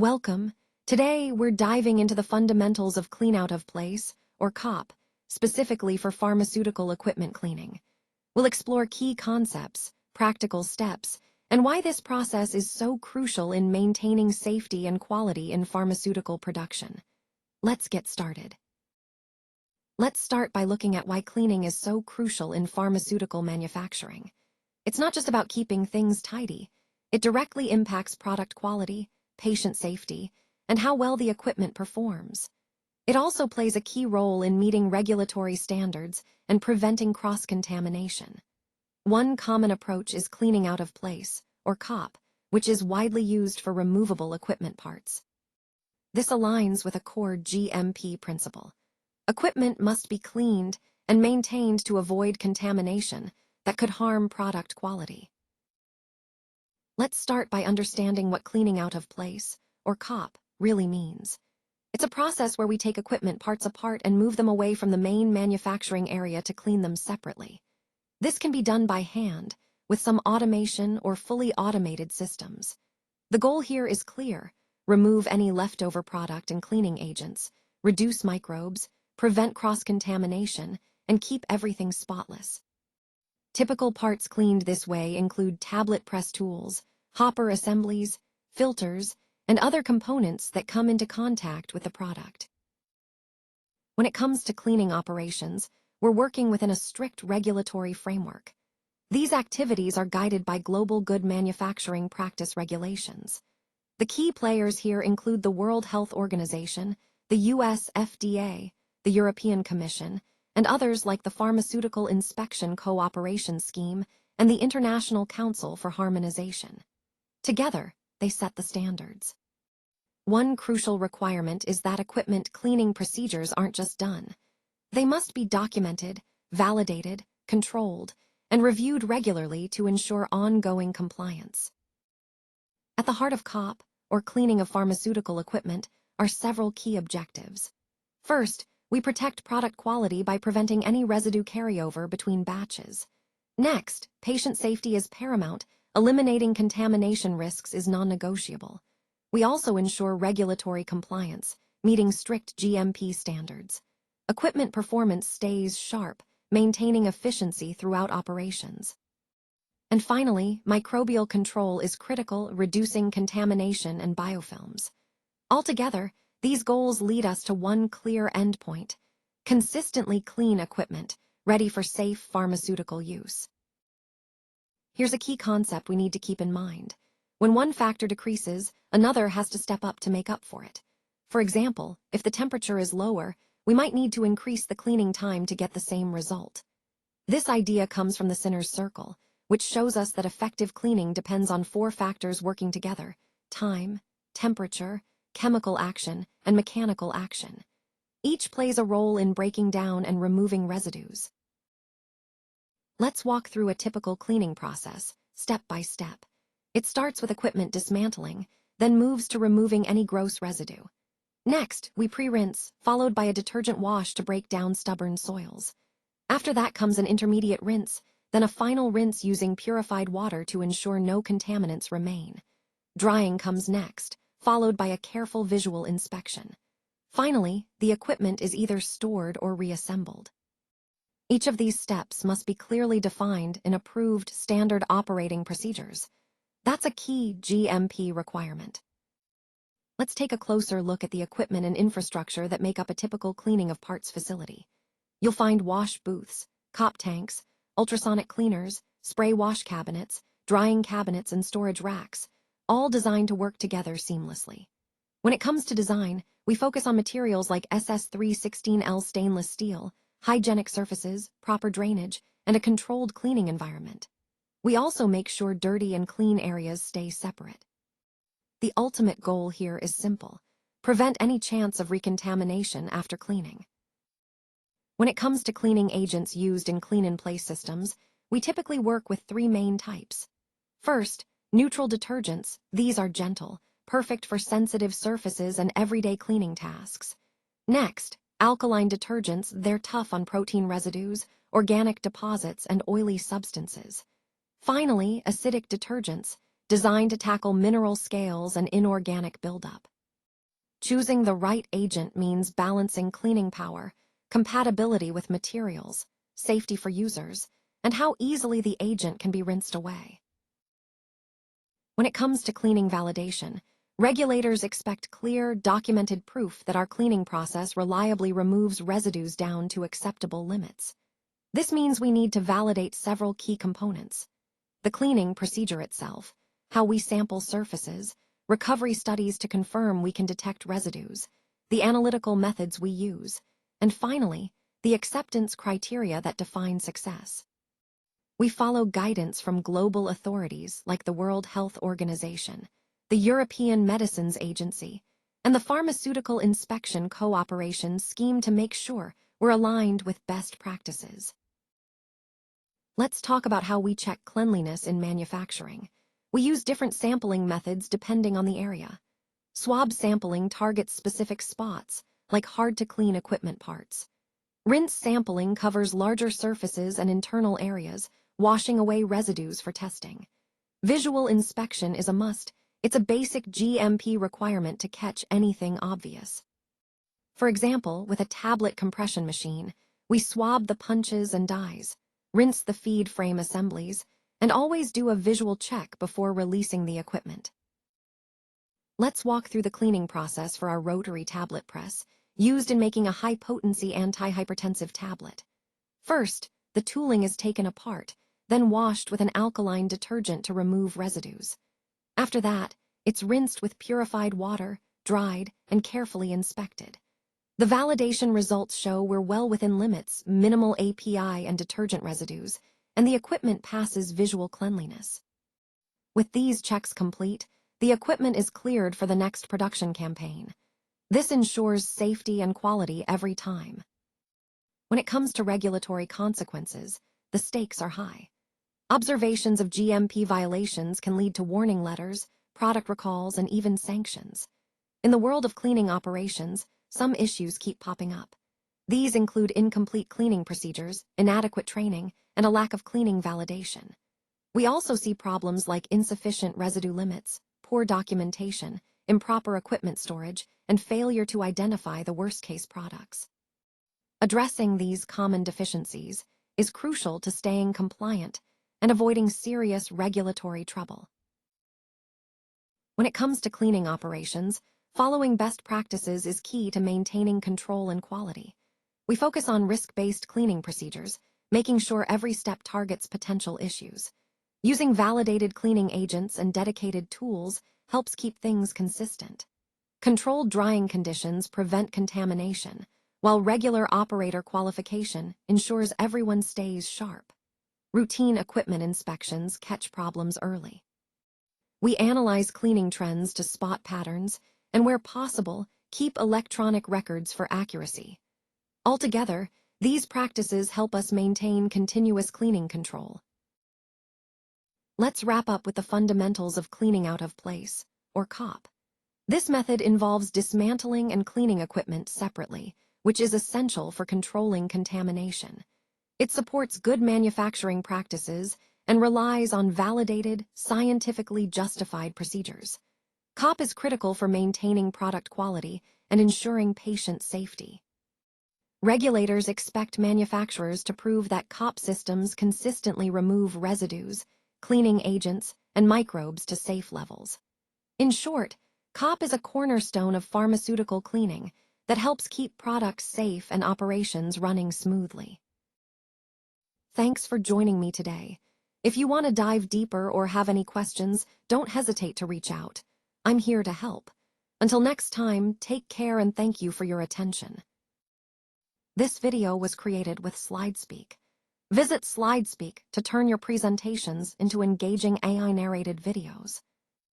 Welcome. Today, we're diving into the fundamentals of clean out of place, or COP, specifically for pharmaceutical equipment cleaning. We'll explore key concepts, practical steps, and why this process is so crucial in maintaining safety and quality in pharmaceutical production. Let's get started. Let's start by looking at why cleaning is so crucial in pharmaceutical manufacturing. It's not just about keeping things tidy. It directly impacts product quality, patient safety, and how well the equipment performs. It also plays a key role in meeting regulatory standards and preventing cross-contamination. One common approach is cleaning out of place, or COP, which is widely used for removable equipment parts. This aligns with a core GMP principle. Equipment must be cleaned and maintained to avoid contamination that could harm product quality. Let's start by understanding what cleaning out of place, or COP, really means. It's a process where we take equipment parts apart and move them away from the main manufacturing area to clean them separately. This can be done by hand, with some automation or fully automated systems. The goal here is clear: remove any leftover product and cleaning agents, reduce microbes, prevent cross-contamination, and keep everything spotless. Typical parts cleaned this way include tablet press tools, hopper assemblies, filters, and other components that come into contact with the product. When it comes to cleaning operations, we're working within a strict regulatory framework. These activities are guided by global good manufacturing practice regulations. The key players here include the World Health Organization, the US FDA, the European Commission, and others like the Pharmaceutical Inspection Cooperation Scheme and the International Council for Harmonization. Together, they set the standards. One crucial requirement is that equipment cleaning procedures aren't just done. They must be documented, validated, controlled, and reviewed regularly to ensure ongoing compliance. At the heart of COP, or cleaning of pharmaceutical equipment, are several key objectives. First, we protect product quality by preventing any residue carryover between batches. Next, patient safety is paramount. Eliminating contamination risks is non-negotiable. We also ensure regulatory compliance, meeting strict GMP standards. Equipment performance stays sharp, maintaining efficiency throughout operations. And finally, microbial control is critical, reducing contamination and biofilms. Altogether, these goals lead us to one clear endpoint: consistently clean equipment, ready for safe pharmaceutical use. Here's a key concept we need to keep in mind. When one factor decreases, another has to step up to make up for it. For example, if the temperature is lower, we might need to increase the cleaning time to get the same result. This idea comes from the Sinner's Circle, which shows us that effective cleaning depends on 4 factors working together: time, temperature, chemical action, and mechanical action. Each plays a role in breaking down and removing residues. Let's walk through a typical cleaning process, step by step. It starts with equipment dismantling, then moves to removing any gross residue. Next, we pre-rinse, followed by a detergent wash to break down stubborn soils. After that comes an intermediate rinse, then a final rinse using purified water to ensure no contaminants remain. Drying comes next, followed by a careful visual inspection. Finally, the equipment is either stored or reassembled. Each of these steps must be clearly defined in approved standard operating procedures. That's a key GMP requirement. Let's take a closer look at the equipment and infrastructure that make up a typical cleaning of parts facility. You'll find wash booths, COP tanks, ultrasonic cleaners, spray wash cabinets, drying cabinets, and storage racks, all designed to work together seamlessly. When it comes to design, we focus on materials like SS316L stainless steel, hygienic surfaces, proper drainage, and a controlled cleaning environment. We also make sure dirty and clean areas stay separate. The ultimate goal here is simple: prevent any chance of recontamination after cleaning. When it comes to cleaning agents used in clean-in-place systems, we typically work with 3 main types. First, neutral detergents. These are gentle, perfect for sensitive surfaces and everyday cleaning tasks. Next, alkaline detergents. They're tough on protein residues, organic deposits, and oily substances. Finally, acidic detergents, designed to tackle mineral scales and inorganic buildup. Choosing the right agent means balancing cleaning power, compatibility with materials, safety for users, and how easily the agent can be rinsed away. When it comes to cleaning validation, regulators expect clear, documented proof that our cleaning process reliably removes residues down to acceptable limits. This means we need to validate several key components: the cleaning procedure itself, how we sample surfaces, recovery studies to confirm we can detect residues, the analytical methods we use, and finally, the acceptance criteria that define success. We follow guidance from global authorities like the World Health Organization, the European Medicines Agency, and the Pharmaceutical Inspection Cooperation Scheme to make sure we're aligned with best practices. Let's talk about how we check cleanliness in manufacturing. We use different sampling methods depending on the area. Swab sampling targets specific spots, like hard-to-clean equipment parts. Rinse sampling covers larger surfaces and internal areas, washing away residues for testing. Visual inspection is a must. It's a basic GMP requirement to catch anything obvious. For example, with a tablet compression machine, we swab the punches and dies, rinse the feed frame assemblies, and always do a visual check before releasing the equipment. Let's walk through the cleaning process for our rotary tablet press, used in making a high-potency antihypertensive tablet. First, the tooling is taken apart, then washed with an alkaline detergent to remove residues. After that, it's rinsed with purified water, dried, and carefully inspected. The validation results show we're well within limits, minimal API and detergent residues, and the equipment passes visual cleanliness. With these checks complete, the equipment is cleared for the next production campaign. This ensures safety and quality every time. When it comes to regulatory consequences, the stakes are high. Observations of GMP violations can lead to warning letters, product recalls, and even sanctions. In the world of cleaning operations, some issues keep popping up. These include incomplete cleaning procedures, inadequate training, and a lack of cleaning validation. We also see problems like insufficient residue limits, poor documentation, improper equipment storage, and failure to identify the worst-case products. Addressing these common deficiencies is crucial to staying compliant and avoiding serious regulatory trouble. When it comes to cleaning operations, following best practices is key to maintaining control and quality. We focus on risk-based cleaning procedures, making sure every step targets potential issues. Using validated cleaning agents and dedicated tools helps keep things consistent. Controlled drying conditions prevent contamination, while regular operator qualification ensures everyone stays sharp. Routine equipment inspections catch problems early. We analyze cleaning trends to spot patterns, and where possible, keep electronic records for accuracy. Altogether, these practices help us maintain continuous cleaning control. Let's wrap up with the fundamentals of cleaning out of place, or COP. This method involves dismantling and cleaning equipment separately, which is essential for controlling contamination. It supports good manufacturing practices and relies on validated, scientifically justified procedures. COP is critical for maintaining product quality and ensuring patient safety. Regulators expect manufacturers to prove that COP systems consistently remove residues, cleaning agents, and microbes to safe levels. In short, COP is a cornerstone of pharmaceutical cleaning that helps keep products safe and operations running smoothly. Thanks for joining me today. If you want to dive deeper or have any questions, don't hesitate to reach out. I'm here to help. Until next time, take care and thank you for your attention. This video was created with SlideSpeak. Visit SlideSpeak to turn your presentations into engaging AI-narrated videos.